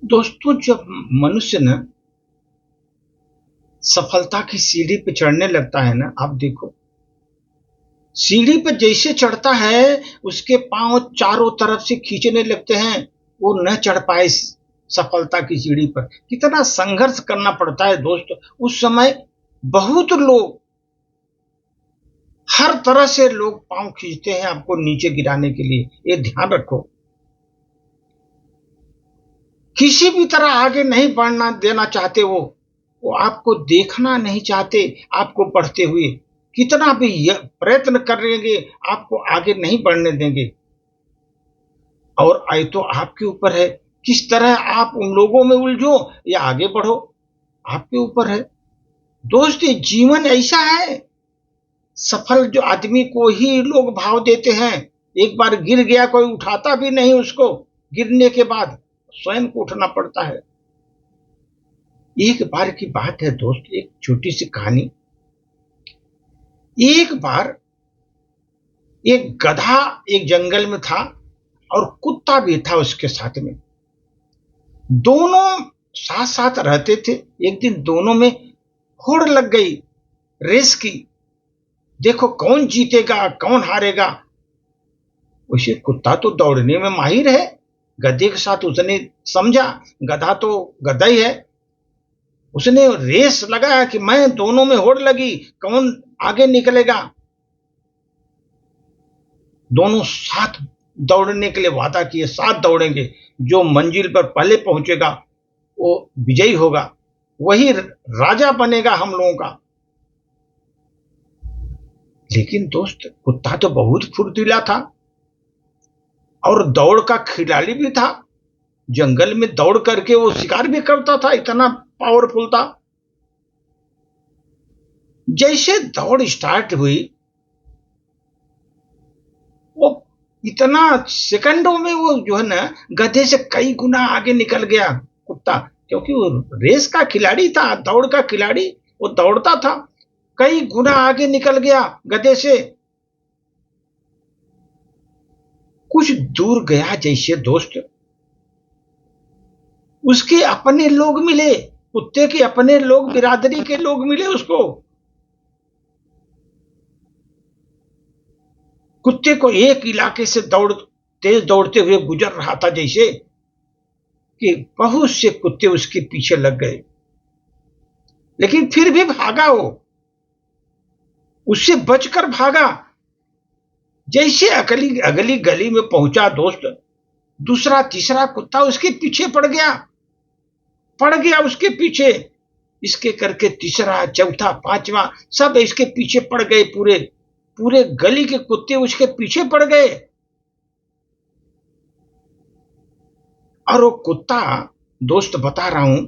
दोस्तों, जब मनुष्य ना सफलता की सीढ़ी पे चढ़ने लगता है ना, आप देखो, सीढ़ी पे जैसे चढ़ता है उसके पांव चारों तरफ से खींचने लगते हैं, वो न चढ़ पाए सफलता की सीढ़ी पर। कितना संघर्ष करना पड़ता है दोस्त उस समय। बहुत लोग, हर तरह से लोग पांव खींचते हैं आपको नीचे गिराने के लिए, ये ध्यान रखो। किसी भी तरह आगे नहीं बढ़ना देना चाहते वो आपको देखना नहीं चाहते, आपको बढ़ते हुए। कितना भी प्रयत्न करेंगे, आपको आगे नहीं बढ़ने देंगे। और आए तो आपके ऊपर है, किस तरह आप उन लोगों में उलझो या आगे बढ़ो, आपके ऊपर है। दोस्त, ये जीवन ऐसा है, सफल जो आदमी को ही लोग भाव देते हैं। एक बार गिर गया, कोई उठाता भी नहीं उसको। गिरने के बाद स्वयं को उठना पड़ता है। एक बार की बात है दोस्त, एक छोटी सी कहानी। एक बार एक गधा एक जंगल में था और कुत्ता भी था उसके साथ में। दोनों साथ साथ रहते थे। एक दिन दोनों में होड़ लग गई, रेस की। देखो कौन जीतेगा कौन हारेगा। उसे कुत्ता तो दौड़ने में माहिर है, गधे के साथ उसने समझा गधा तो गधा ही है। उसने रेस लगाया कि मैं, दोनों में होड़ लगी कौन आगे निकलेगा। दोनों साथ दौड़ने के लिए वादा किए, साथ दौड़ेंगे। जो मंजिल पर पहले पहुंचेगा वो विजयी होगा, वही राजा बनेगा हम लोगों का। लेकिन दोस्त, कुत्ता तो बहुत फुर्तीला था और दौड़ का खिलाड़ी भी था। जंगल में दौड़ करके वो शिकार भी करता था, इतना पावरफुल था। जैसे दौड़ स्टार्ट हुई, वो इतना सेकंडों में वो जो है ना, गधे से कई गुना आगे निकल गया कुत्ता। क्योंकि वो रेस का खिलाड़ी था, दौड़ का खिलाड़ी, वो दौड़ता था। कई गुना आगे निकल गया गधे से। कुछ दूर गया जैसे दोस्त, उसके अपने लोग मिले, कुत्ते के अपने लोग, बिरादरी के लोग मिले उसको। कुत्ते को एक इलाके से तेज दौड़ते हुए गुजर रहा था जैसे, कि बहुत से कुत्ते उसके पीछे लग गए। लेकिन फिर भी भागा वो, उससे बचकर भागा। जैसे अगली अगली गली में पहुंचा दोस्त, दूसरा तीसरा कुत्ता उसके पीछे पड़ गया उसके पीछे। इसके करके तीसरा चौथा पांचवा सब इसके पीछे पड़ गए। पूरे पूरे गली के कुत्ते उसके पीछे पड़ गए। और वो कुत्ता, दोस्त बता रहा हूं,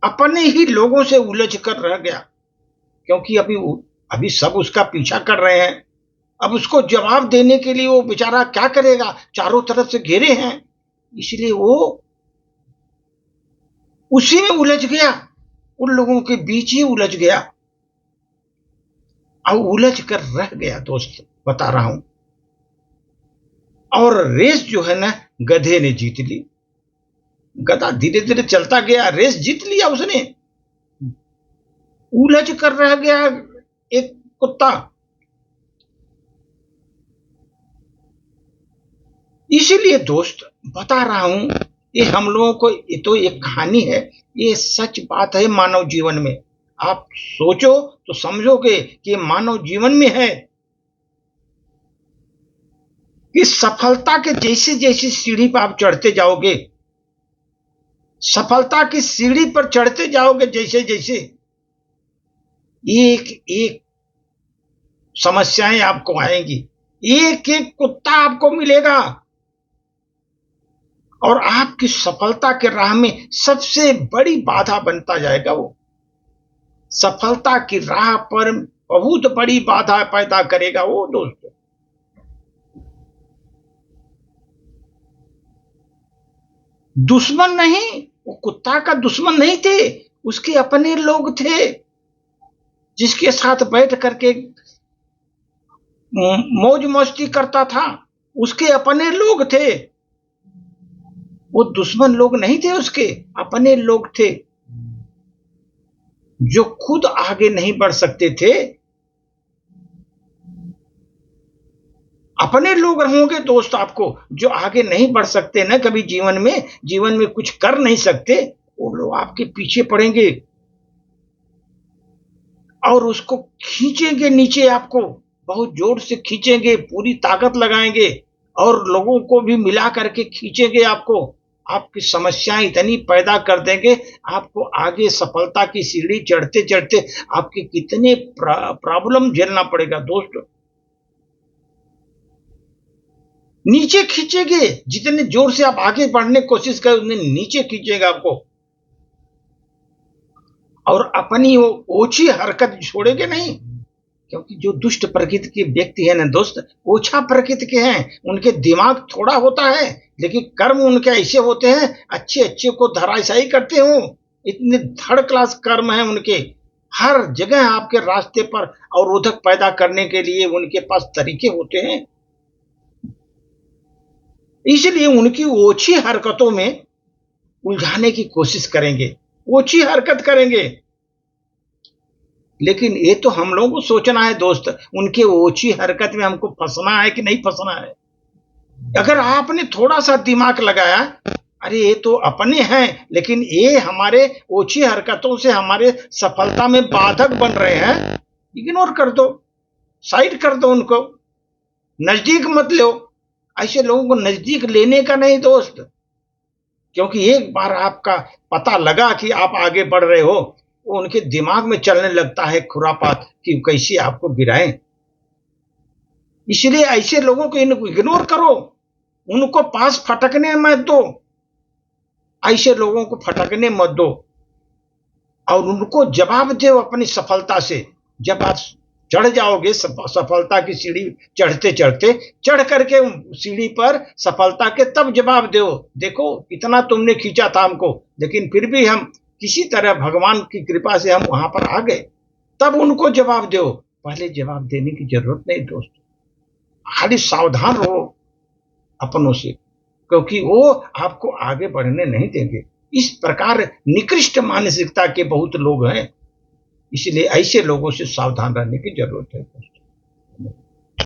अपने ही लोगों से उलझ कर रह गया। क्योंकि अभी सब उसका पीछा कर रहे हैं। अब उसको जवाब देने के लिए वो बेचारा क्या करेगा, चारों तरफ से घेरे हैं। इसलिए वो उसी में उलझ गया, उन लोगों के बीच ही उलझ गया और उलझ कर रह गया दोस्त, बता रहा हूं। और रेस जो है ना, गधे ने जीत ली। गधा धीरे धीरे चलता गया, रेस जीत लिया उसने। उलझ कर रह गया एक कुत्ता। इसीलिए दोस्त बता रहा हूं, ये हम लोगों को, ये तो एक कहानी है, ये सच बात है मानव जीवन में। आप सोचो तो समझोगे कि ये मानव जीवन में है कि सफलता के जैसे जैसे सीढ़ी पर आप चढ़ते जाओगे, सफलता की सीढ़ी पर चढ़ते जाओगे जैसे जैसे, एक एक समस्याएं आपको आएंगी, एक एक कुत्ता आपको मिलेगा। और आपकी सफलता के राह में सबसे बड़ी बाधा बनता जाएगा वो। सफलता की राह पर बहुत बड़ी बाधा पैदा करेगा वो दोस्त। दुश्मन नहीं, वो कुत्ता का दुश्मन नहीं थे, उसके अपने लोग थे, जिसके साथ बैठ करके मौज मस्ती करता था। उसके अपने लोग थे, वो दुश्मन लोग नहीं थे उसके, अपने लोग थे जो खुद आगे नहीं बढ़ सकते थे। अपने लोग होंगे दोस्त आपको जो आगे नहीं बढ़ सकते ना कभी जीवन में कुछ कर नहीं सकते, वो लोग आपके पीछे पड़ेंगे और उसको खींचेंगे नीचे, आपको बहुत जोर से खींचेंगे, पूरी ताकत लगाएंगे और लोगों को भी मिला करके खींचेंगे आपको। आपकी समस्याएं इतनी पैदा कर देंगे, आपको आगे सफलता की सीढ़ी चढ़ते चढ़ते आपके कितने प्रॉब्लम झेलना पड़ेगा दोस्त। नीचे खींचेंगे, जितने जोर से आप आगे बढ़ने की कोशिश करें उतने नीचे खींचेगा आपको, और अपनी वो ओछी हरकत छोड़ेंगे नहीं। क्योंकि जो दुष्ट प्रकृति के व्यक्ति है ना दोस्त, ओछा प्रकृति के हैं, उनके दिमाग थोड़ा होता है लेकिन कर्म उनके ऐसे होते हैं, अच्छे अच्छे को धराशायी करते हो। इतने थर्ड क्लास कर्म है उनके, हर जगह आपके रास्ते पर अवरोधक पैदा करने के लिए उनके पास तरीके होते हैं। इसलिए उनकी ओछी हरकतों में उलझाने की कोशिश करेंगे, ओछी हरकत करेंगे। लेकिन ये तो हम लोगों को सोचना है दोस्त, उनके ओछी हरकत में हमको फंसना है कि नहीं फंसना है। अगर आपने थोड़ा सा दिमाग लगाया, अरे ये तो अपने हैं लेकिन ये हमारे ओछी हरकतों से हमारे सफलता में बाधक बन रहे हैं, इग्नोर कर दो, साइड कर दो, उनको नजदीक मत लो। ऐसे लोगों को नजदीक लेने का नहीं दोस्त, क्योंकि एक बार आपका पता लगा कि आप आगे बढ़ रहे हो, वो उनके दिमाग में चलने लगता है खुरापात कि कैसे आपको गिराएं। इसलिए ऐसे लोगों को इग्नोर करो, उनको पास फटकने मत दो, ऐसे लोगों को फटकने मत दो और उनको जवाब दो अपनी सफलता से। जब आप चढ़ जाओगे सफलता की सीढ़ी, चढ़ते चढ़ते चढ़ करके सीढ़ी पर सफलता के तब जवाब दो, देखो इतना तुमने खींचा था हमको लेकिन फिर भी हम किसी तरह भगवान की कृपा से हम वहां पर आ गए, तब उनको जवाब दो। पहले जवाब देने की जरूरत नहीं दोस्त, खाली सावधान रहो अपनों से, क्योंकि वो आपको आगे बढ़ने नहीं देंगे। इस प्रकार निकृष्ट मानसिकता के बहुत लोग हैं, इसलिए ऐसे लोगों से सावधान रहने की जरूरत है।